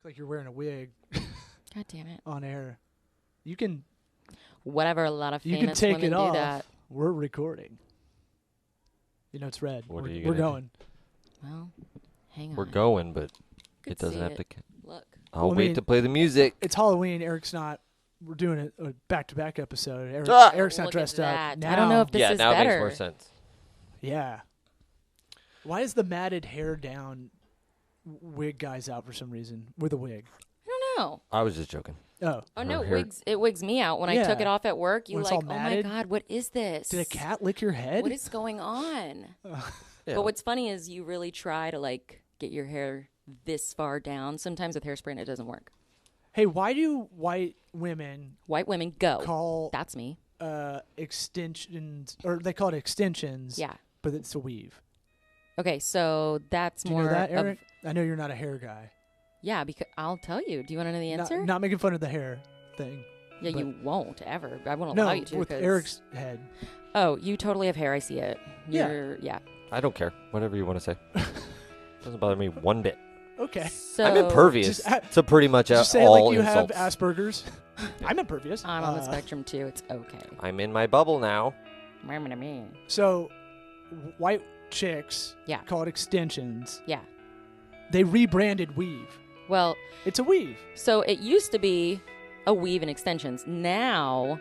like you're wearing a wig God damn it. on air. You can Whatever, a lot of you famous can take women it do off. that. We're recording. You know it's red. What are you We're gonna going. Well, hang on. We're going, but Could it doesn't see have to. Look. I'll I wait mean, to play the music. It's Halloween. Eric's not. We're doing a back-to-back episode. Eric's not Look dressed at up. that. Now, I don't know if this yeah, is now better. it makes more sense. Yeah. Why is the matted hair down wig guys out for some reason with a wig? I don't know. I was just joking. Oh. Oh no, hair- it wigs me out when I took Yeah. it off at work. You When it's like, all oh my matted? god, what is this? Did a cat lick your head? What is going on? Yeah. But what's funny is you really try to like get your hair this far down. Sometimes with hairspray and it doesn't work. Hey, why do white women White women go. call That's me. extensions, or they call it extensions? Yeah. But it's a weave. Okay, so that's Do you more know that, of Eric? I know you're not a hair guy. yeah. Because I'll tell you. Do you want to know the answer? Not making fun of the hair thing. yeah, but- you won't ever. I won't No, allow you to. with 'cause- Eric's head. Oh, you totally have hair. I see it. Yeah. Yeah. I don't care. Whatever you want to say. Doesn't bother me one bit. Okay. So I'm impervious Just, to pretty much Just say it all like you insults. have Asperger's. I'm impervious. I'm on the spectrum too. It's okay. I'm in my bubble now. So, white chicks Yeah. call it extensions. Yeah. They rebranded weave. Well, It's a weave. so it used to be a weave and extensions. Now,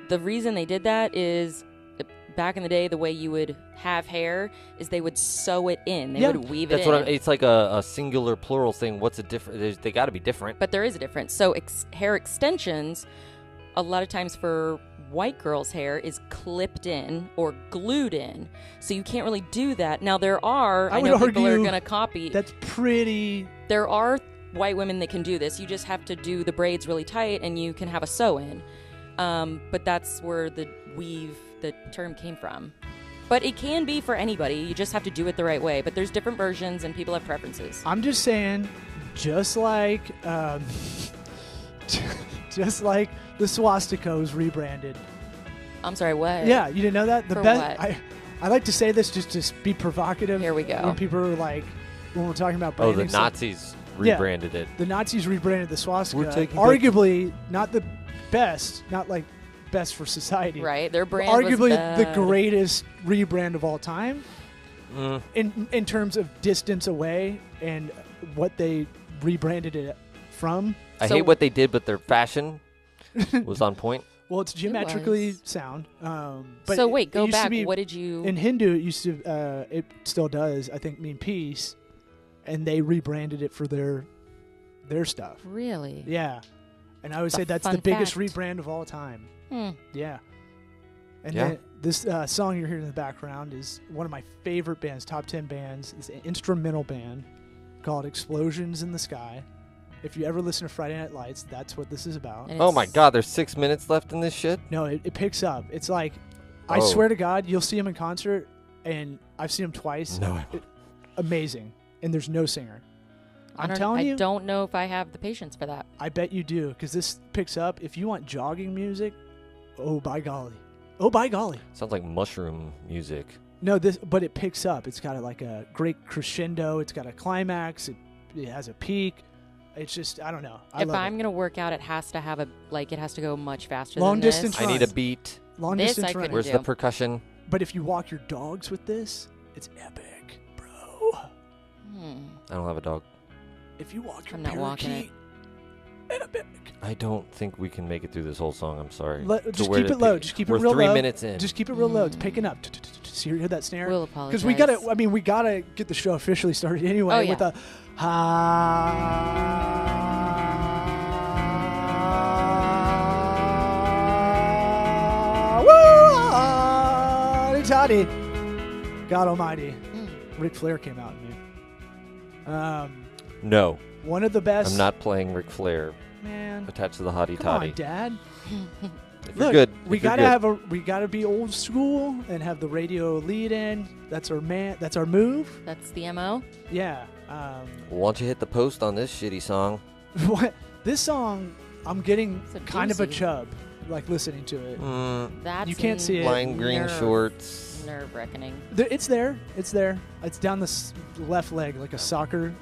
the reason they did that is back in the day, the way you would have hair is they would sew it in. They Yeah. would weave it That's in. what it's like a singular plural thing. What's the difference? They got to be different. But there is a difference. So hair extensions, a lot of times for white girls' hair, is clipped in or glued in. So you can't really do that. Now, there are, I I would know people are argue going to copy. That's pretty. There are white women that can do this. You just have to do the braids really tight and you can have a sew in. But that's where the weave, the term came from. But it can be for anybody. You just have to do it the right way. But there's different versions and people have preferences. I'm just saying, just like, just like the swastika was rebranded. I'm sorry, what? Yeah, you didn't know that? The For best. what? I like to say this just to be provocative. Here we go. When people are like, when we're talking about Oh, branding the stuff, Nazis Yeah. rebranded it. the Nazis rebranded the swastika. We're taking back- arguably not the best, not like best for society. Right, their but brand arguably was the bad. greatest rebrand of all time Mm. in terms of distance away and what they rebranded it from. I So- hate what they did, but their fashion was on point. Well, it's geometrically was. sound. But So wait, it go used to back. be- What did you? in Hindu, it used to, it still does, I think, mean peace, and they rebranded it for their stuff. Really? Yeah, and I would say A that's the fun biggest fact. rebrand of all time. Hmm. Yeah. And Yeah. then this song you're hearing in the background is one of my favorite bands, top 10 bands. It's an instrumental band called Explosions in the Sky. If you ever listen to Friday Night Lights, that's what this is about. And Oh my it's- God, there's 6 minutes left in this shit. No, it picks up. It's like, I Oh. swear to God, you'll see him in concert, and I've seen him twice. No, I Amazing. And there's no singer. I'm I telling you, don't know if I have the patience for that. I bet you do, because this picks up. If you want jogging music, oh, by golly. Oh, by golly. sounds like mushroom music. No, but it picks up. It's got like a great crescendo. It's got a climax. It has a peak. It's just, I don't know. I If love I'm it. gonna work out, it has to have it has to go much faster. Long than distance This. I need a beat. Long this distance I running. couldn't Where's do. the percussion? But if you walk your dogs with this, it's epic, bro. I don't have a dog. If you walk your I'm not walking parakeet, epic. I don't think we can make it through this whole song. I'm sorry. Just where keep to it low. pick- Just keep it We're real 3 low. minutes in. Just keep it real low. It's picking up. See, you hear that snare? We'll apologize. Because we gotta get the show officially started anyway Oh, yeah. with a Toddy. God Almighty. Ric Flair came out in me. No, One of the best. I'm not playing Ric Flair Man, attached to the hottie come toddy. on, Dad. If you're Look, good, we if you're gotta good. we gotta be old school and have the radio lead in. That's our move. That's the MO. Yeah. Why don't you hit the post on this shitty song? What this song? I'm getting It's a kind of a doozy. chub, like listening to it. That's You can't see it. Lime green shorts. Nerve wracking. It's there. It's there. It's down the left leg like a soccer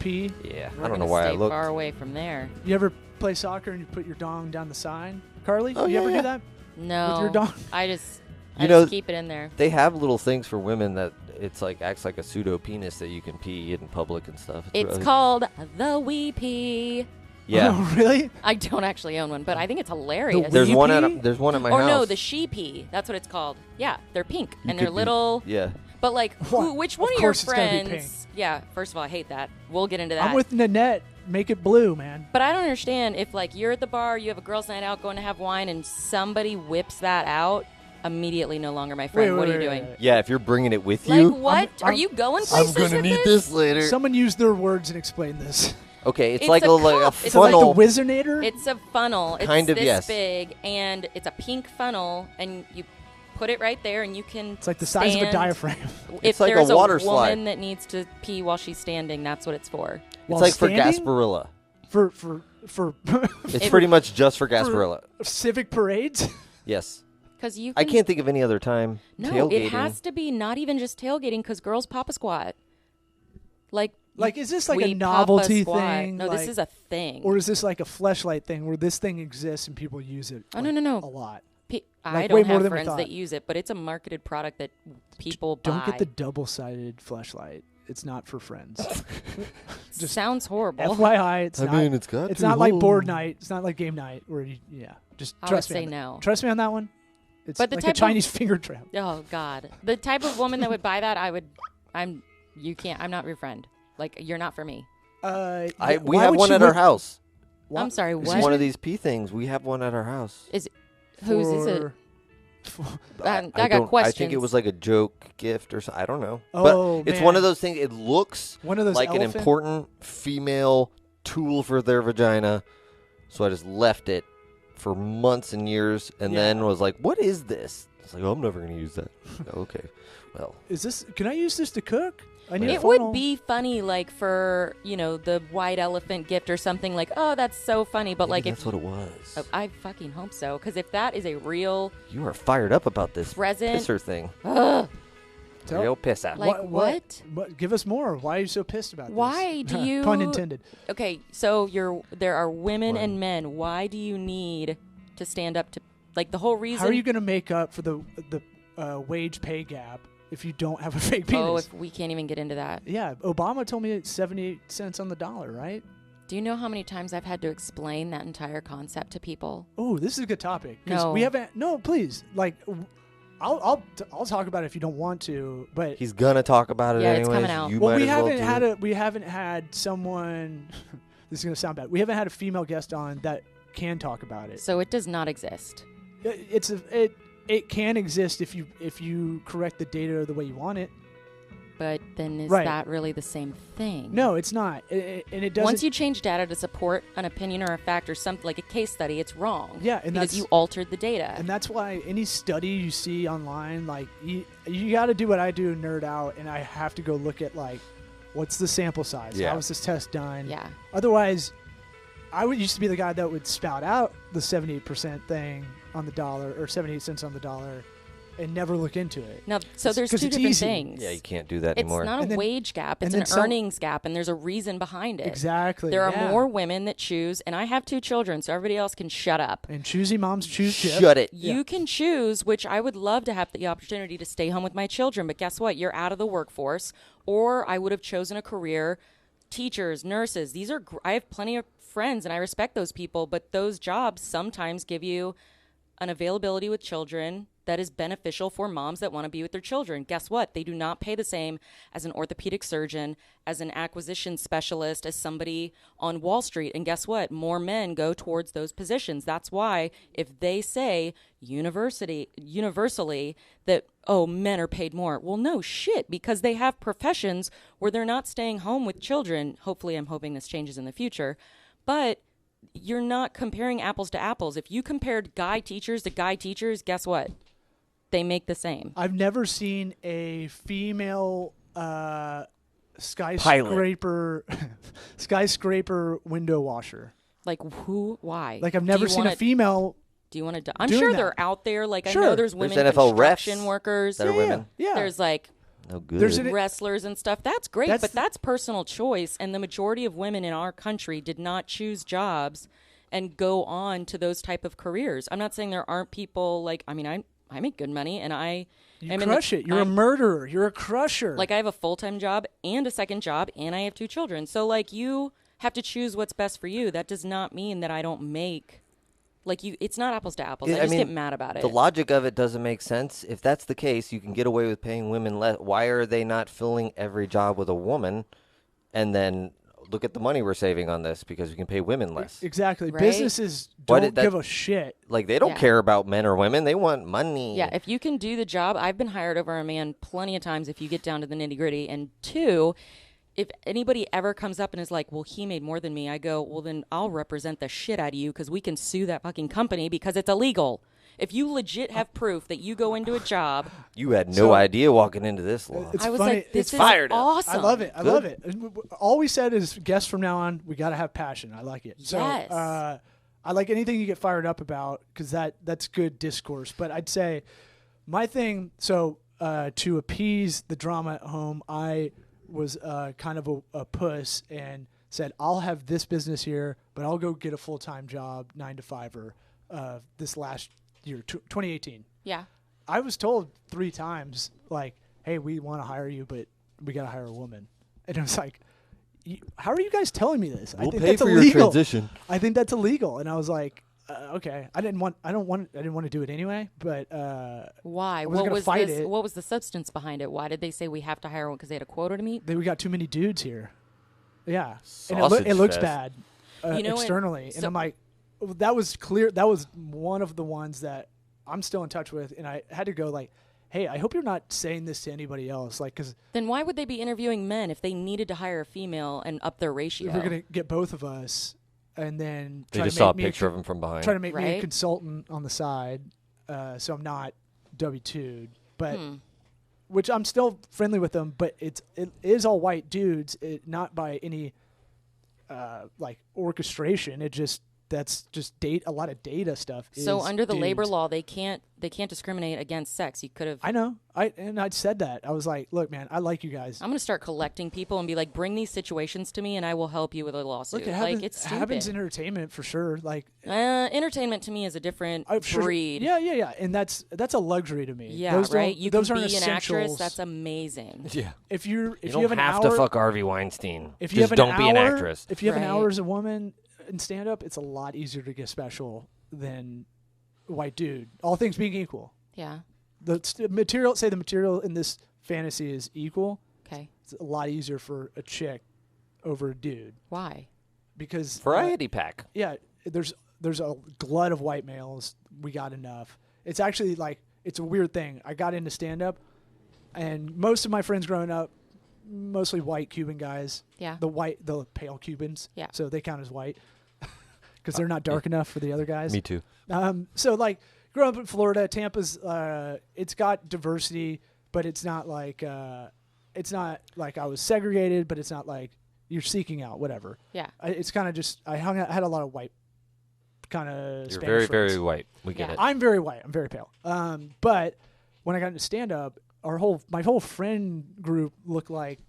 pee. Yeah, We're I don't know gonna why I stay looked. far away from there. You ever play soccer and you put your dong down the side, Carly? Oh, you yeah, ever yeah. do that? No, With your dong? I just You know- keep it in there. They have little things for women that it's like acts like a pseudo penis that you can pee in public and stuff. It's really- called the Wee Pee. Yeah. Oh, really? I don't actually own one, but I think it's hilarious. There's Wee one pee? there's one at my or house. no, the She Pee. That's what it's called. Yeah, they're pink You and they're could be- little. Yeah. But like, What? which one Of of your course it's gotta be friends? Yeah, first of all, I hate that. We'll get into that. I'm with Nanette. Make it blue, man. But I don't understand if like you're at the bar, you have a girls' night out, going to have wine, and somebody whips that out. Immediately, no longer my friend. What are you doing? Yeah, if you're bringing it with Like you. what? Are I'm- you going I'm places gonna with need this? this later. Someone use their words and explain this. Okay, it's It's like a like a cup. It's Is it like the funnel. Wizinator? It's a funnel. It's Kind of, this yes. big, and it's a pink funnel, and you put it right there, and you can. It's like the size of a stand. diaphragm. If It's like a there's water woman slide. that needs to pee while she's standing, that's what it's for. It's While like for standing? Gasparilla. For It's It- pretty much just for Gasparilla. civic parades. Yes. Because you. I Can, can't think of any other time. No, Tailgating. it has to be not even just tailgating, because girls pop a squat. Like. Like, is this like we a pop novelty squat. thing? No, this like- is a thing. Or is this like a fleshlight thing where this thing exists and people use it? Oh, like, no. a lot. I like, way don't more have than we friends thought. that use it, but it's a marketed product that people buy. Don't get the double-sided fleshlight. It's not for friends. just Sounds horrible. FYI, it's not. it's got. It's not like board night. It's not like game night where you. Yeah, just I would trust me. say on that. no. Trust me on that one. It's But the like type a Chinese finger trap. Oh God, the type of woman that would buy that, you can't. I'm not your friend. Like you're not for me. Yeah, We why have would one she at our whip- house. why- I'm sorry. It's What? one of these pee things. We have one at our house. Whose is it? I got don't- questions. I think it was like a joke gift or something. I don't know. Oh, but it's one man. of those things. It looks One of those like an elephant- important female tool for their vagina. So I just left it for months and years, and Yeah. then was like, "What is this?" It's like, "Oh, I'm never going to use that." Okay, well, Is this? Can I use this to cook? I need a It funnel. would be funny, like for the white elephant gift or something. Like, oh, that's so funny. But maybe like, that's if what it was. I fucking hope so, because if that is a real You are fired up about this present, pisser thing. ugh, Tell- Real piss out. Like, what? Give us more. Why are you so pissed about this? Why do you- Pun intended. okay, so there are women What? and men. Why do you need to stand up to like the whole reason? How are you going to make up for the wage pay gap if you don't have a fake penis? Oh, if we can't even get into that. Yeah, Obama told me it's 78 cents on the dollar, right? Do you know how many times I've had to explain that entire concept to people? Oh, this is a good topic. 'Cause No. we haven't. No, please. Like, I'll talk about it if you don't want to. But He's gonna talk about it Yeah, it's anyways. coming out. You well, might we as well haven't do had it. we haven't had someone. This is gonna sound bad. We haven't had a female guest on that can talk about it. So it does not exist. It can exist if you correct the data the way you want it. But then is Right. that really the same thing? No, it's not. And it doesn't. Once you change data to support an opinion or a fact or something like a case study, it's wrong. Yeah, and because that's- you altered the data. And that's why any study you see online, like you got to do what I do, nerd out, and I have to go look at like, what's the sample size? Yeah. How was this test done? yeah. Otherwise, I used to be the guy that would spout out the 78% thing on the dollar or 78 cents on the dollar, and never look into it. Now, so It's there's 'cause two it's different easy. things. Yeah, you can't do that It's anymore. not a And then- wage gap. and It's then an some- earnings gap, and there's a reason behind it. Exactly. There are yeah. more women that choose, and I have 2 children, so everybody else can shut up. And choosy moms choose Chip. Shut it. You can choose, which I would love to have the opportunity to stay home with my children, but guess what? You're out of the workforce, or I would have chosen a career. Teachers, nurses, these are, I have plenty of friends and I respect those people, but those jobs sometimes give you an availability with children that is beneficial for moms that want to be with their children. Guess what? They do not pay the same as an orthopedic surgeon, as an acquisition specialist, as somebody on Wall Street. And guess what? More men go towards those positions. That's why if they say universally that, oh, men are paid more. Well, no shit, because they have professions where they're not staying home with children. Hopefully, I'm hoping this changes in the future. But you're not comparing apples to apples. If you compared guy teachers to guy teachers, guess what? They make the same. I've never seen a female skyscraper window washer. Like who? Why? Like I've never seen a female. Do you want to? I'm doing sure that. they're out there. Like I Sure. know there's There's women NFL refs construction workers. that are women. Yeah. There's like No good. There's an- wrestlers and stuff. That's great, That's but the- that's personal choice. And the majority of women in our country did not choose jobs and go on to those type of careers. I'm not saying there aren't people like, I mean, I make good money and I You am in crush it. You're a murderer. You're a crusher. like I have a full-time job and a second job and I have 2 children. So like you have to choose what's best for you. That does not mean that I don't make it's not apples to apples. I just get mad about it. The logic of it doesn't make sense. If that's the case, you can get away with paying women less. Why are they not filling every job with a woman? And then look at the money we're saving on this because we can pay women less. Exactly. Right? Businesses Why don't did that- give a shit. Like, they don't Yeah. care about men or women. They want money. Yeah, if you can do the job, I've been hired over a man plenty of times if you get down to the nitty gritty. And 2, if anybody ever comes up and is like, well, he made more than me, I go, well, then I'll represent the shit out of you because we can sue that fucking company because it's illegal. If you legit have proof that you go into a job, You had no So- idea walking into this law. It's I was funny. like, this It's is fired up. awesome. I love it. I Good. love it. And all we said is, guests from now on, we got to have passion. I like it. So, Yes. I like anything you get fired up about because that's good discourse. But I'd say my thing. So to appease the drama at home, I was kind of a puss and said, I'll have this business here, but I'll go get a full-time job, 9 to 5-er, this last year, 2018. Yeah. I was told 3 times, like, hey, we want to hire you, but we got to hire a woman. And I was like, how are you guys telling me this? I think that's illegal. I think that's illegal. And I was like, okay. I didn't want to do it anyway, but Why? I wasn't What gonna was fight this? it. What was the substance behind it? Why did they say we have to hire one because they had a quota to meet? we got too many dudes here. Yeah. And Sausage it looks fest. bad You know, and externally. And so- I'm like, that was clear. That was one of the ones that I'm still in touch with. And I had to go like, hey, I hope you're not saying this to anybody else. Like, because Then why would they be interviewing men if they needed to hire a female and up their ratio? if we're going to get both of us and then They try just to saw a make me picture of him from behind. try to make me a Right? consultant on the side, so I'm not W-2'd, but Hmm. which I'm still friendly with them. But it is all white dudes, not by any like orchestration. That's just a lot of data stuff. So is under the labor dudes. law, they can't discriminate against sex. You could have. I know. I'd said that. I was like, look, man, I like you guys. I'm going to start collecting people and be like, bring these situations to me, and I will help you with a lawsuit. Look, it like happens, it's it stupid. happens in entertainment for sure. Like Entertainment to me is a different sure- breed. Yeah, and that's a luxury to me. Yeah, Those don't- right. You those can aren't be an actress. essentials. That's amazing. Yeah. If you You don't have an have hour, to fuck Harvey Weinstein. if you just have don't an be an hour- actress. If you have an Right. hour as a woman in stand up, it's a lot easier to get special than a white dude. All things being equal. Yeah. The material in this fantasy is equal. Okay. It's a lot easier for a chick over a dude Why? because Variety pack. yeah, there's a glut of white males. We got enough. It's actually like it's a weird thing. I got into stand up, and most of my friends growing up, mostly white Cuban guys. Yeah. The pale Cubans. Yeah. So they count as white because they're not dark enough for the other guys. Me too. So like growing up in Florida, Tampa's it's got diversity, but it's not like I was segregated, but it's not like you're seeking out whatever. Yeah. It's kind of just I had a lot of white kind of You're Spanish very, friends. very white. We get Yeah. it. I'm very white. I'm very pale. But when I got into stand up, my whole friend group looked like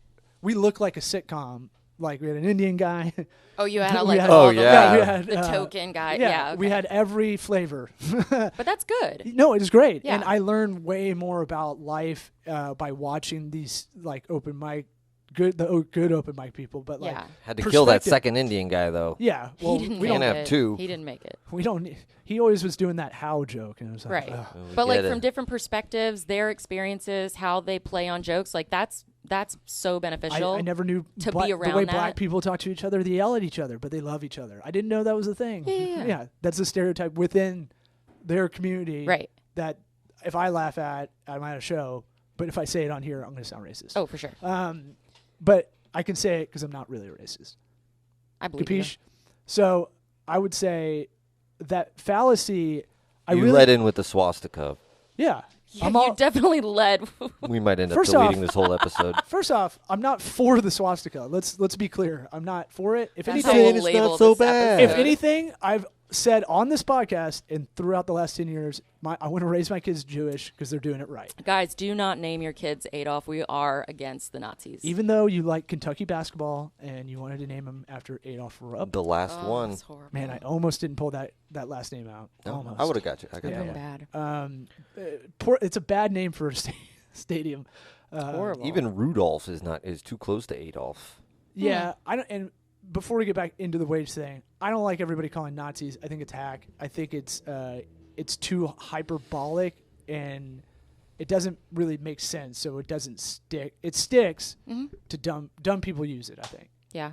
a sitcom. Like we had an Indian guy. Oh, you had We like had- all Oh, the, yeah. like, we had, the token guy. Yeah, Yeah. we okay. had every flavor. But that's good. No, it was great, Yeah. and I learned way more about life by watching these like open mic, good open mic people. But like, Yeah. Had to kill that perspective. second Indian guy though. yeah, well, He didn't we make don't Can't it. have two. He didn't make it. we don't. He always was doing that how joke, and it was like, Right. ugh. We But like get from it. different perspectives, their experiences, how they play on jokes, like that's so beneficial. I never knew to be the way around black that. people talk to each other. They yell at each other, but they love each other. I didn't know that was a thing. Yeah. That's a stereotype within their community. Right. That if I laugh at, I'm at a show, but if I say it on here, I'm going to sound racist. Oh, for sure. But I can say it because I'm not really racist. I believe you. Capiche? So I would say that fallacy. You led in with the swastika. Yeah. Yeah, I'm you all, definitely led. We might end up First deleting off- this whole episode. first off, I'm not for the swastika. Let's be clear. I'm not for it. If That's anything, how we'll label this if episode. anything, I've said on this podcast and throughout the last 10 years, I want to raise my kids Jewish because they're doing it right. Guys, do not name your kids Adolf. We are against the Nazis. Even though you like Kentucky basketball and you wanted to name him after Adolf Rupp. The last one. That's horrible. Man, I almost didn't pull that last name out. No, Almost. I would have got you. I got Feeling you. bad. It's a bad name for a stadium. Horrible. Even Rudolph is too close to Adolf. Yeah, I don't. And before we get back into the wage thing, I don't like everybody calling Nazis. I think it's hack. I think it's too hyperbolic and it doesn't really make sense. So it doesn't stick. It sticks to dumb people use it. I think. Yeah.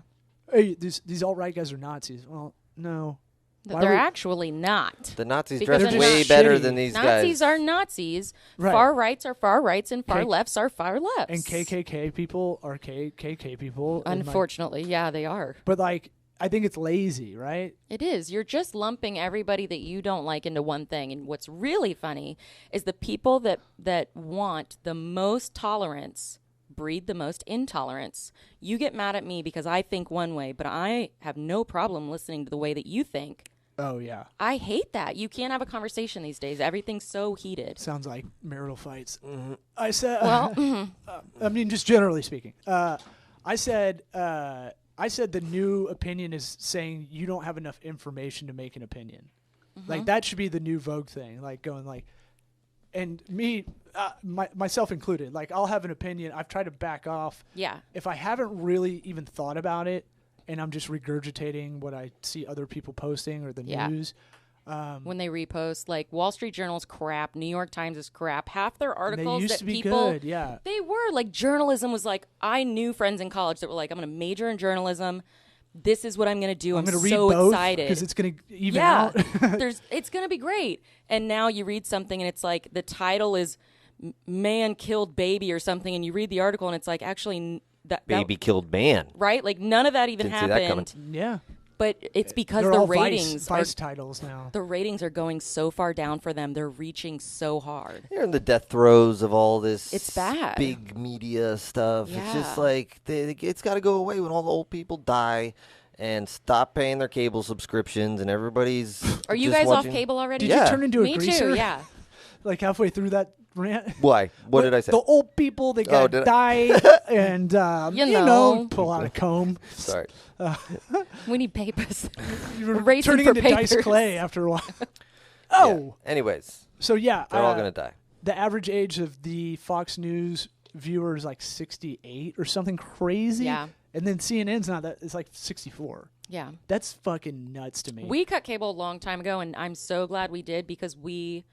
Hey, these alt-right guys are Nazis. Well, no. Why They're would- actually not. The Nazis Because dressed they're way shitty. better than these Nazis guys. are Nazis. Right. Far rights are far rights, and far K- lefts are far lefts. And KKK people are KKK people. and, like, Unfortunately, yeah, they are. but like, I think it's lazy, right? It is. You're just lumping everybody that you don't like into one thing. And what's really funny is the people that want the most tolerance breed the most intolerance. You get mad at me because I think one way, but I have no problem listening to the way that you think. Oh yeah, I hate that. You can't have a conversation these days. Everything's so heated. sounds like marital fights. I said. Well, I mean, just generally speaking. I said the new opinion is saying you don't have enough information to make an opinion. Like that should be the new Vogue thing. Like going like, and me, myself included. Like I'll have an opinion. I've tried to back off. yeah. If I haven't really even thought about it, and I'm just regurgitating what I see other people posting or the Yeah. news. When they repost, like Wall Street Journal's crap, New York Times is crap. Half their They articles used that to be people good, yeah. they were like journalism was like I knew friends in college that were like I'm going to major in journalism. This is what I'm going to do. I'm going to read so both excited because it's going to even yeah, out. it's going to be great. And now you read something and it's like the title is "Man Killed Baby" or something, and you read the article and it's like actually that Baby killed man. right? Like none of that even Didn't see that coming. happened. Yeah, But it's because they're the all ratings Vice titles now. the ratings are going so far down for them. They're reaching so hard. They're in the death throes of all this. It's bad. Big media stuff. It's just Yeah. like it's got to go away when all the old people die, and stop paying their cable subscriptions, and everybody's. Are you just guys watching- off cable already? Did Yeah. you turn into a Me greaser? too. Yeah. Like halfway through that rant. Why? What did I say? The old people they got did I? die and You you know know. pull out a comb. Sorry. We need papers. You're Racing turning for into Dice papers. Clay after a while. Yeah. Oh, Anyways, so yeah, they're all gonna die. the average age of the Fox News viewer is like 68 or something crazy. Yeah. And then CNN's not that. It's like 64. Yeah. That's fucking nuts to me. We cut cable a long time ago, and I'm so glad we did because we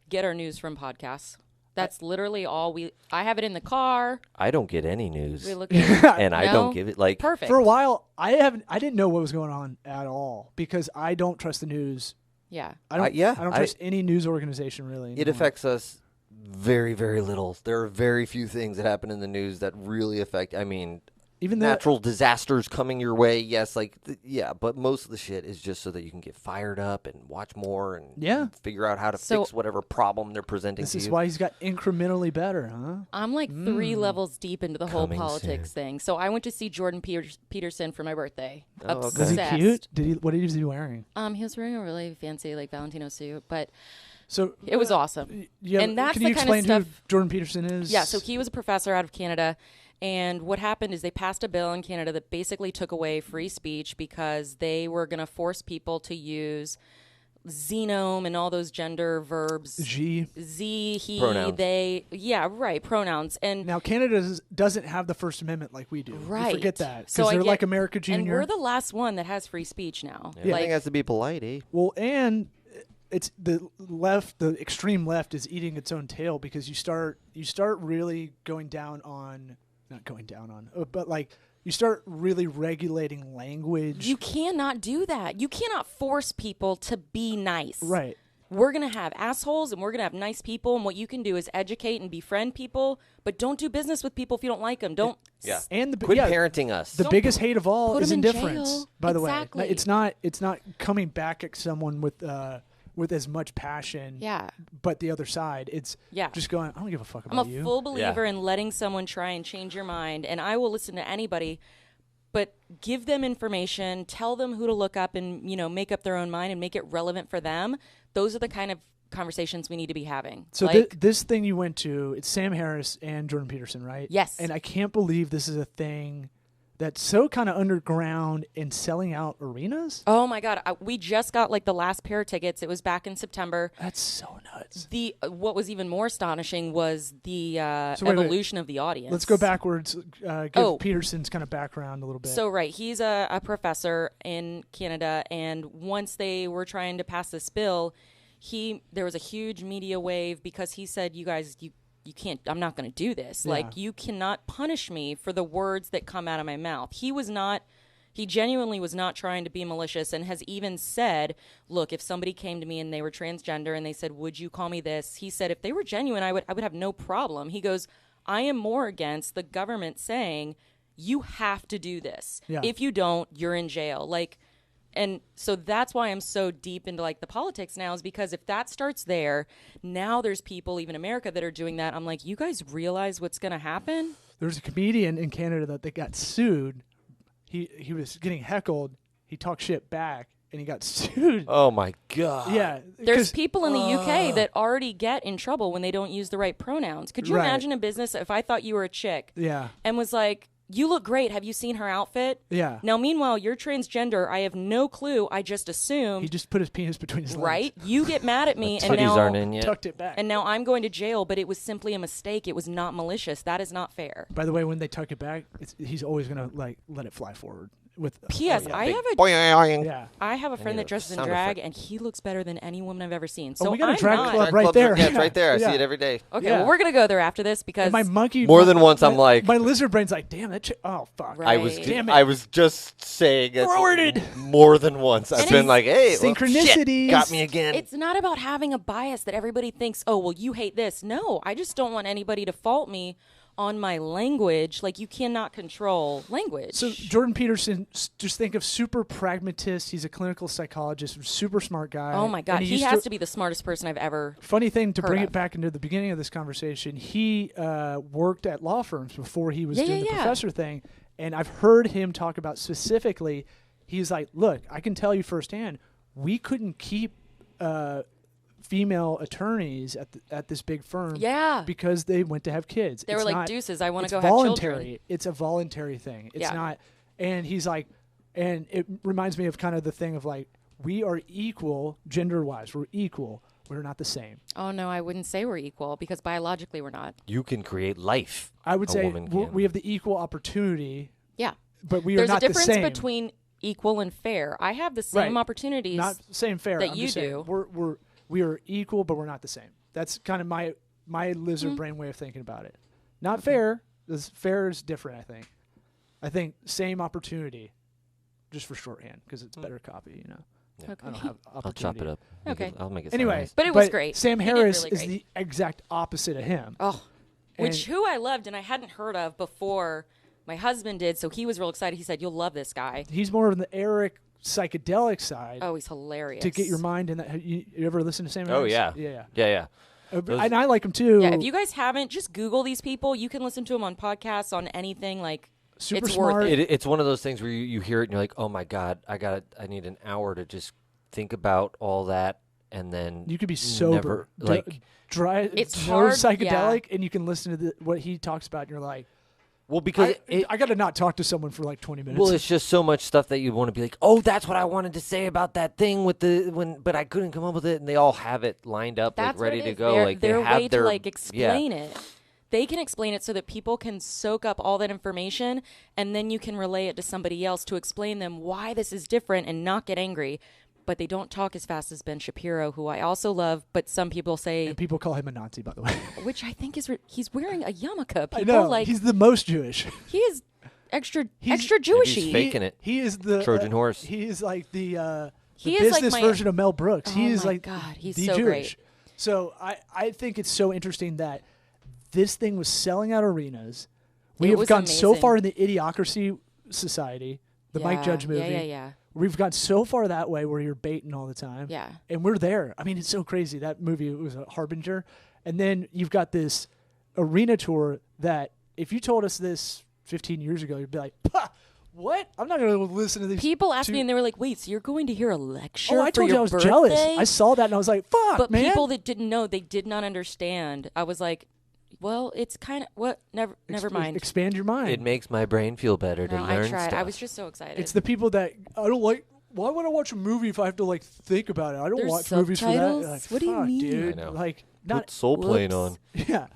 get our news from podcasts. That's literally all I have it in the car. I don't get any news, We look at and I No? don't give it like. Perfect. For a while, I didn't know what was going on at all because I don't trust the news. Yeah. I don't. yeah, I don't I- trust any news organization really. It anymore. affects us very, very little. There are very few things that happen in the news that really affect. I mean, even the natural disasters coming your way, yes, yeah, but most of the shit is just so that you can get fired up and watch more and Yeah. figure out how to So- fix whatever problem they're presenting This to is you. why he's got incrementally better, huh? I'm like 3 levels deep into the whole Coming politics thing. So I went to see Jordan Peterson for my birthday. Oh, okay. Was Obsessed. he cute? What was he wearing? He was wearing a really fancy like Valentino suit, but So it was awesome. yeah, And that's can the you kind of explain stuff. who Jordan Peterson is? Yeah, so he was a professor out of Canada. And what happened is they passed a bill in Canada that basically took away free speech because they were going to force people to use xenome and all those gender verbs. G. Z, he, Pronouns. they. Yeah, right, pronouns. And Now Canada doesn't have the First Amendment like we do. right. You forget that because So I they're get- like America And Junior. we're the last one that has free speech now. Everything Like, has to be polite, eh? Well, and it's the left, the extreme left is eating its own tail because you start really going down on, not going down on, but like you start really regulating language. you cannot do that. You cannot force people to be nice. Right. We're going to have assholes and we're going to have nice people. And what you can do is educate and befriend people, but don't do business with people if you don't like them. Don't. Yeah. And the Quit yeah, parenting us. the Don't biggest hate of all put is 'em in indifference. jail. By the Exactly. way, it's not coming back at someone with as much passion. Yeah. But the other side, it's Yeah. just going. I don't give a fuck I'm a about you. full believer in letting someone try and change your mind, and I will listen to anybody. but give them information, tell them who to look up and, make up their own mind and make it relevant for them. Those are the kind of conversations we need to be having. So this thing you went to, it's Sam Harris and Jordan Peterson, right? Yes. And I can't believe this is a thing that's so kind of underground and selling out arenas. Oh my God. We just got the last pair of tickets. It was back in September. That's so nuts. What was even more astonishing was the So wait. evolution of the audience. Let's go backwards. Give Peterson's kind of background a little bit. So, right. He's a professor in Canada. And once they were trying to pass this bill, there was a huge media wave because he said, you guys, you can't, I'm not going to do this. Yeah. You cannot punish me for the words that come out of my mouth. He genuinely was not trying to be malicious and has even said, look, if somebody came to me and they were transgender and they said, would you call me this? He said, if they were genuine, I would have no problem. He goes, I am more against the government saying, you have to do this. Yeah. If you don't, you're in jail. And so that's why I'm so deep into the politics now, is because if that starts there, now there's people, even America, that are doing that. I'm like, you guys realize what's going to happen? There's a comedian in Canada that got sued. He was getting heckled. He talked shit back, and he got sued. Oh my God. Yeah. There's people in the UK that already get in trouble when they don't use the right pronouns. Could you Right. imagine a business if I thought you were a chick Yeah. and was like, you look great. Have you seen her outfit? Yeah. Now, meanwhile, you're transgender. I have no clue. I just He assumed. just put his penis between his legs. Right? You get mad at me, and Titties aren't in yet. Tucked it back. and now I'm going to jail, but it was simply a mistake. It was not malicious. That is not fair. By the way, when they tuck it back, he's always gonna let it fly forward. With P.S. oh, yeah. I have a Boing. Yeah. I have a friend need that a dresses in sound drag, effect. and he looks better than any woman I've ever seen. So we got a I'm drag not. club Drag right clubs there. are- Yeah, it's Yeah. right there. I Yeah. see it every day. Okay, Yeah. well, we're gonna go there after this because And my monkey. More than once, I'm like- my lizard brain's like, damn that. Oh fuck. Right. Damn it. I was just saying it Forwarded. more than once. I've And been it's- like, hey, well, Synchronicities. shit, got me again. it's not about having a bias that everybody thinks, oh, well, you hate this. No, I just don't want anybody to fault me on my language. You cannot control language. So Jordan Peterson, just think of super pragmatist. He's a clinical psychologist, super smart guy. oh my God, And he used has to be the smartest person I've ever. Funny thing to heard bring of. it back into the beginning of this conversation, he worked at law firms before he was Yeah, doing yeah, the yeah. professor thing. And I've heard him talk about specifically, he's like, look, I can tell you firsthand, we couldn't keep female attorneys at this big firm Yeah. because they went to have kids. They were It's like, not- deuces, I want it's to go have voluntary. children. It's a voluntary thing. It's Yeah. not. And he's like, and it reminds me of kind of the thing of we are equal gender wise. We're equal. We're not the same. Oh, no, I wouldn't say we're equal because biologically we're not. You can create life. I would A say woman can. we have the equal opportunity, Yeah. but we There's are a not the difference same. between equal and fair. I have the same Right. opportunities. Not same fair. that I'm you just saying, do. we are equal, but we're not the same. That's kind of my lizard brain way of thinking about it. Not fair. Fair is different. I think same opportunity, just for shorthand because it's better copy. Okay. I don't have opportunity. I'll chop it up. Okay. I'll make it sound Anyway, nice. But it was great. Sam He did Harris really is great. the exact opposite of him. Oh, which And- who I loved and I hadn't heard of before. My husband did, so he was real excited. He said, "You'll love this guy." He's more of the Eric psychedelic side Oh, he's hilarious. to get your mind in that. You ever listen to Sam Oh, Harris? yeah. Yeah. Yeah. And I like him too. Yeah, if you guys haven't, just Google these people. You can listen to them on podcasts, on anything. Super it's smart. worth it. It's one of those things where you hear it and you're like, oh my God, I need an hour to just think about all that, and then You could be sober, never, dry, It's no hard, psychedelic, and you can listen to what he talks about, and you're like, well, because I got to not talk to someone for 20 minutes. well, it's just so much stuff that you want to be like, oh, that's what I wanted to say about that thing but I couldn't come up with it, and they all have it lined up, That's ready what it to is. go. Their, Like their they have way their to explain it. They can explain it so that people can soak up all that information, and then you can relay it to somebody else to explain them why this is different and not get angry. But they don't talk as fast as Ben Shapiro, who I also love. But some people say, and people call him a Nazi, by the way. which I think is he's wearing a yarmulke. People I know. like He's the most Jewish. he is extra He's- Jewishy. faking it. He is the Trojan horse. He is like the He is like business my- version of Mel Brooks. He Oh is my like God, he's the so Jewish. great. So I think it's so interesting that this thing was selling out arenas. We It have was gone so amazing. far in the Idiocracy Society, the Mike Yeah, Judge movie. Yeah. We've gone so far that way where you're baiting all the time. Yeah. And we're there. I mean, it's so crazy. That movie was a harbinger. And then you've got this arena tour that if you told us this 15 years ago, you'd be like, "Pah, what? I'm not going to listen to these. People asked two- me, and they were like, "Wait, so you're going to hear a lecture?" Oh, I for told you your I was birthday? jealous. I saw that and I was like, fuck, But man. people that didn't know, they did not understand. I was like, "Well, it's kind of what? Never mind." Expand your mind. It makes my brain feel better to No, learn I tried. stuff. I was just so excited. It's the people that I don't like. Why would I watch a movie if I have to like think about it? I don't There's watch movies for that. subtitles? Like, What do you fuck, mean? dude? I know. Like, Put not Soul Plane Whoops. on. yeah.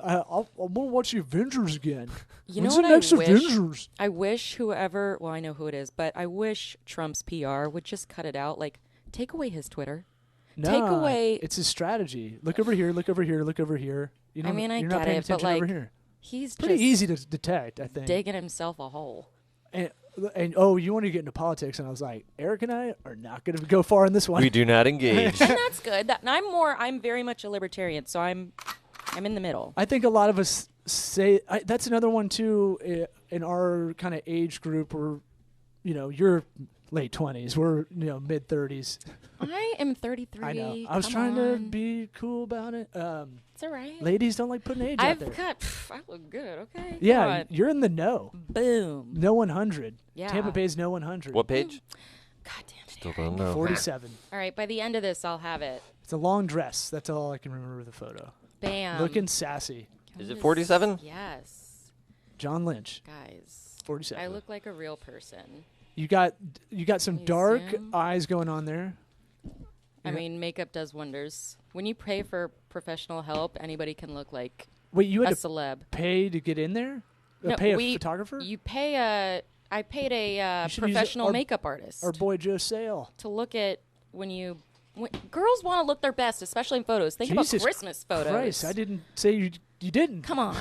I'm gonna watch the Avengers again. You When's know the what next I wish? Avengers? I wish whoever, well, I know who it is, but I wish Trump's PR would just cut it out. Like, take away his Twitter. Take Nah, away. It's his strategy. Look over here. Look over here. Look over here. You know, I mean, I you're not get paying it, but attention over like, here. he's Pretty just easy to detect, I think. digging himself a hole. And oh, you want to get into politics? And I was like, Eric and I are not going to go far in this one. We do not engage. And that's good. I'm very much a libertarian, so I'm in the middle. I think a lot of us say that's another one too. In our kind of age group, we're, you're late 20s. We're mid 30s. I am 33. I know. I was Come trying to on. be cool about it. It's all right. Ladies don't like putting age out I've there. got. I look good. Okay. Come Yeah, on. you're in the know. Boom. No 100. Yeah. Tampa Bay's no 100. What page? God damn it. Still don't know. 47. All right. By the end of this, I'll have it. It's a long dress. That's all I can remember of the photo. Bam. Looking sassy. Is it 47? Yes, John Lynch, guys. 47. I look like a real person. You got some Can you dark zoom? eyes going on there. I mean, makeup does wonders. When you pay for professional help, anybody can look like Wait, you a had to celeb. pay to get in there? No, Pay a we- photographer? You pay a. I paid a You should use professional our- makeup artist Our boy Joe Sale. to look at when girls want to look their best, especially in photos. Think Jesus about Christmas photos. Christ, I didn't say you didn't. Come on.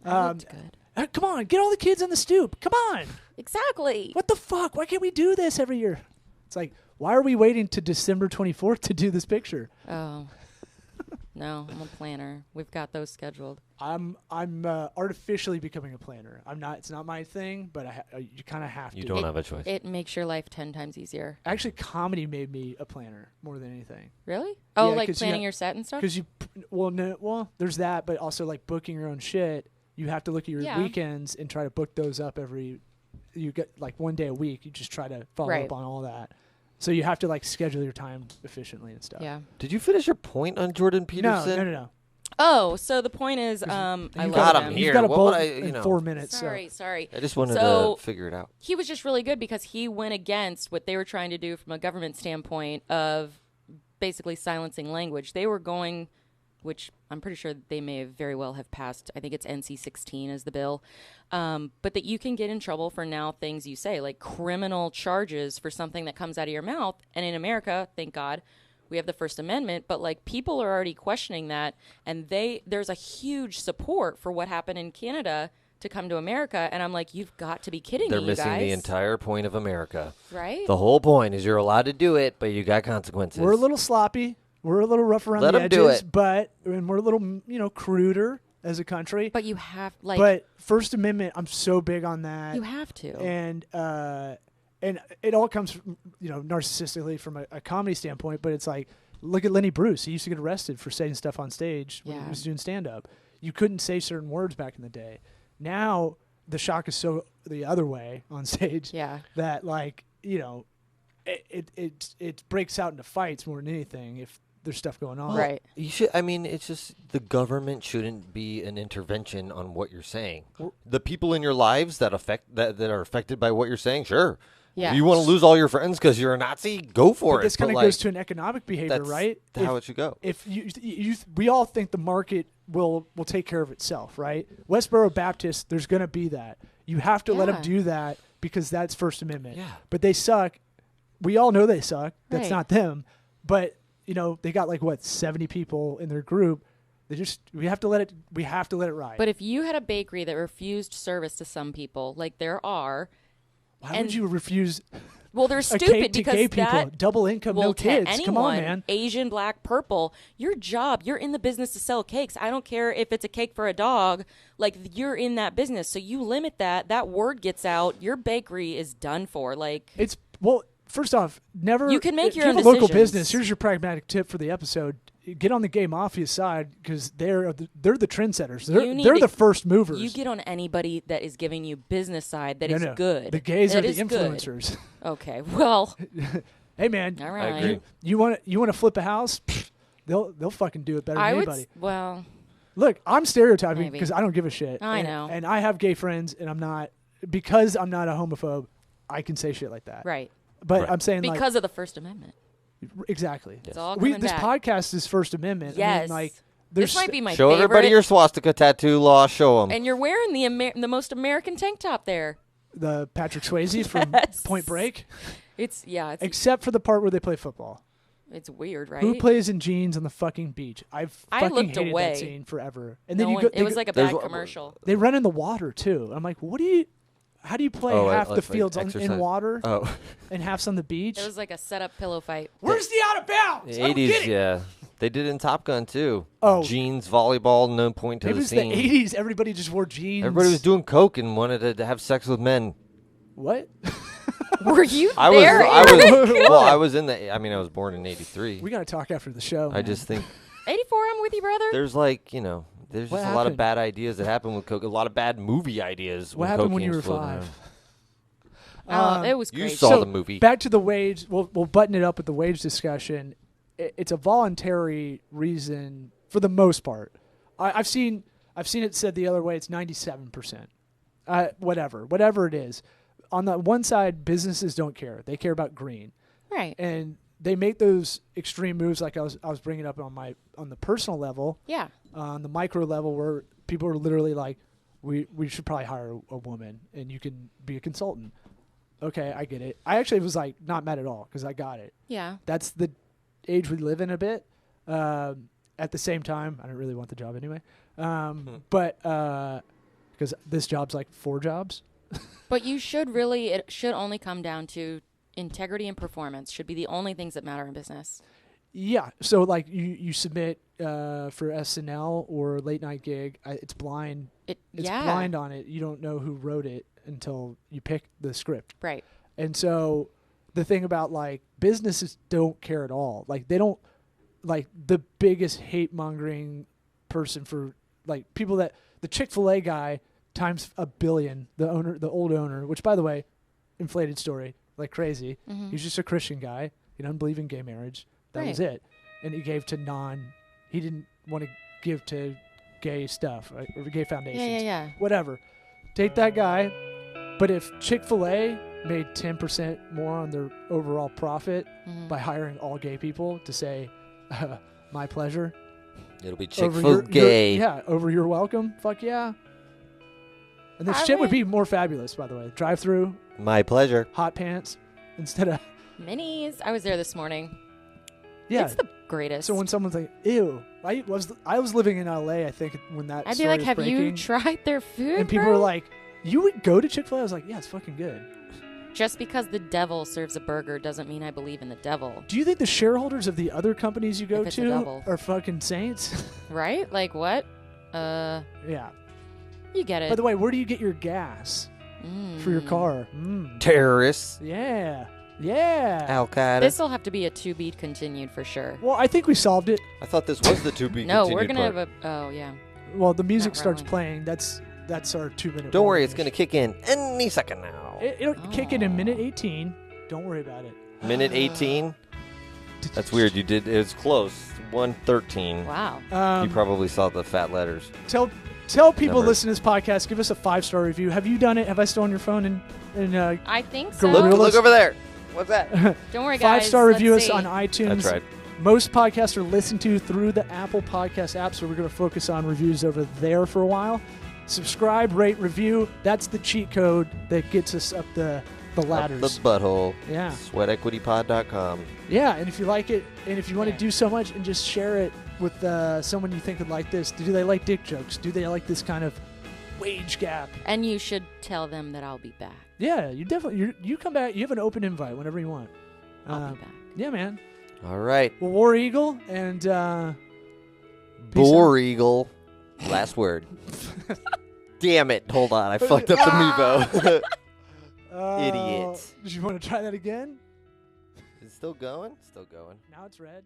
I looked good. Come on, get all the kids on the stoop. Come on. Exactly. What the fuck? Why can't we do this every year? It's like, why are we waiting to December 24th to do this picture? Oh. No, I'm a planner. We've got those scheduled. I'm artificially becoming a planner. I'm not. It's not my thing, but you kind of have You to. don't have a choice. It makes your life 10 times easier. Actually, comedy made me a planner more than anything. Really? Oh, Yeah, like 'cause you planning have- your set and stuff? Because there's that, but also like booking your own shit. You have to look at your Yeah. weekends and try to book those up you get like one day a week. You just try to follow Right. up on all that. So you have to like schedule your time efficiently and stuff. Yeah. Did you finish your point on Jordan Peterson? No. Oh, so the point is, I You've love got him him. here. You've got a What bolt would I- in 4 minutes. Sorry. I just wanted So- to figure it out. He was just really good because he went against what they were trying to do from a government standpoint of basically silencing language. They were going, which I'm pretty sure they may very well have passed. I think it's NC-16 is the bill. But that you can get in trouble for now things you say, like criminal charges for something that comes out of your mouth. And in America, thank God, we have the First Amendment, but like people are already questioning that. And there's a huge support for what happened in Canada to come to America. And I'm like, you've got to be kidding They're me, missing you guys. the entire point of America. Right? The whole point is you're allowed to do it, but you got consequences. We're a little sloppy. We're a little rough around Let the 'em do edges, it. and we're a little, cruder as a country. But you have, like, But First Amendment, I'm so big on that. you have to. And it all comes from, narcissistically from a comedy standpoint, but it's like, look at Lenny Bruce. He used to get arrested for saying stuff on stage when he Yeah. was doing stand-up. You couldn't say certain words back in the day. Now, the shock is so the other way on stage Yeah. that, like, it breaks out into fights more than anything if there's stuff going on. Right. You should. I mean, it's just the government shouldn't be an intervention on what you're saying. The people in your lives that are affected by what you're saying, sure. Yeah. If you want to lose all your friends because you're a Nazi, go for But it. this kind of like, goes to an economic behavior, that's right? how it should go. If we all think the market will take care of itself, right? Westboro Baptist, there's going to be that. You have to let them Yeah. do that because that's First Amendment. Yeah. But they suck. We all know they suck. That's Right. not them. But they got 70 people in their group. We have to let it ride. But if you had a bakery that refused service to some people, like there are, why would and- you refuse well, they're a stupid cake to because gay people? that. Double income, Well, no to kids. anyone, Come on, man. Asian, black, purple, your job, you're in the business to sell cakes. I don't care if it's a cake for a dog. Like, you're in that business. So you limit that. That word gets out. Your bakery is done for. Like, First off, never. You can make if your you own have a local decisions. business. Here's your pragmatic tip for the episode: get on the gay mafia side because they're the trendsetters. You need They're to- the first movers. You get on anybody that is giving you business side that is No. good. The gays That are the is good. influencers. Okay, well, Hey man, all I right. agree. you want to flip a house? Pfft, they'll fucking do it better I than would. anybody. Well, Look, I'm stereotyping Maybe. because I don't give a shit. I And- know. and I have gay friends, and I'm not because I'm not a homophobe. I can say shit like that. right. But Right. I'm saying Because of the First Amendment. like exactly. It's all We coming this back. podcast is First Amendment. I Yes. mean, like This there's might be my Show favorite. everybody your swastika tattoo, Law. Show them. And you're wearing the most American tank top there. the Patrick Swayze from Yes. Point Break, It's except for the part where they play football. it's weird, right? Who plays in jeans on the fucking beach? I fucking looked hated away. that scene forever. And No then you one- go. it was like a There's bad one- commercial. they run in the water too. I'm like, what do you? How do you play Oh, half the like fields in exercise. water Oh, and half's on the beach? It was like a setup pillow fight. Where's the out of bounds? the I don't get 80s, it. yeah. They did it in Top Gun, too. Oh. Jeans, volleyball, no point to It the was scene. the 80s. Everybody just wore jeans. Everybody was doing coke and wanted to have sex with men. What? Were you I was, there? I Eric? was, well, I was in the. I mean, I was born in '83. We got to talk after the show. I man. just think 84. I'm with you, brother. there's like, there's What just a lot of happened? bad ideas that happen with coke. A lot of bad movie ideas. What happened when you cocaine's were floating 5? around. It was You great. saw So, the movie. Back to the wage. We'll button it up with the wage discussion. It's a voluntary reason for the most part. I've seen it said the other way. It's 97%. Whatever it is. On the one side, businesses don't care. They care about green, Right. and they make those extreme moves. Like I was bringing up on the personal level, Yeah. on the micro level, where people are literally like, we should probably hire a woman, and you can be a consultant. Okay, I get it. I actually was like not mad at all because I got it. Yeah. That's the age we live in a bit. At the same time, I don't really want the job anyway. But because this job's like 4 jobs. But it should only come down to integrity and performance should be the only things that matter in business. Yeah. So like you submit for SNL or late night gig. It's blind. It's Yeah. blind on it. You don't know who wrote it until you pick the script. Right. And so the thing about like businesses don't care at all. Like they don't like the biggest hate mongering person for like people that the Chick-fil-A guy times 1 billion, the old owner, which by the way, inflated story, like crazy. Mm-hmm. He's just a Christian guy. He doesn't believe in gay marriage. That was Right. it. And he gave to he didn't want to give to gay stuff, right? Or gay foundations. Yeah. Whatever. Take that guy. But if Chick-fil-A made 10% more on their overall profit Mhm. by hiring all gay people to say, my pleasure. It'll be over Chick-fil gay. yeah, over your welcome. Fuck yeah. And the I shit would mean- be more fabulous, by the way. Drive-through, My pleasure. hot pants, instead of, Minis. I was there this morning. yeah. It's the greatest. So when someone's like, ew, I was living in LA, I think, when that I'd be story like, was have you breaking, tried their food? and people bro? were like, you would go to Chick-fil-A? I was like, yeah, it's fucking good. Just because the devil serves a burger doesn't mean I believe in the devil. Do you think the shareholders of the other companies you go If it's a to double. are fucking saints? Right? Like what? Yeah. You get it. By the way, where do you get your gas for your Mm. car? Terrorists. Yeah. Yeah. Al Qaeda. This will have to be a to be continued for sure. Well, I think we solved it. I thought this was the to be No, continued we're gonna part. have a. Oh yeah. Well, the music Not starts really. playing. That's our 2-minute. Don't worry, warning. it's going to kick in any second now. It'll kick in Oh. minute 18. Don't worry about it. Minute 18? That's weird. You did. It was close. 1:13. Wow. You probably saw the fat letters. Tell people Number. listen to this podcast. Give us a 5-star review. Have you done it? Have I stolen your phone and I think so. Gorilla- Look over there. What's that? Don't worry, guys. 5-star Let's review us see. on iTunes? That's right. Most podcasts are listened to through the Apple Podcast app, so we're going to focus on reviews over there for a while. Subscribe, rate, review. That's the cheat code that gets us up the ladders. Up the butthole. Yeah. Sweatequitypod.com. Yeah, and if you like it, and if you want to Yeah. do so much and just share it with someone you think would like this. Do they like dick jokes? Do they like this kind of wage gap? And you should tell them that I'll be back. Yeah, you definitely you come back. You have an open invite whenever you want. I'll be back. Yeah, man. All right. Well, War Eagle and peace Boar Eagle. Last word. Damn it. Hold on. I fucked up the Mevo. out. Idiot. Did you want to try that again? Is it still going? Still going. Now it's red.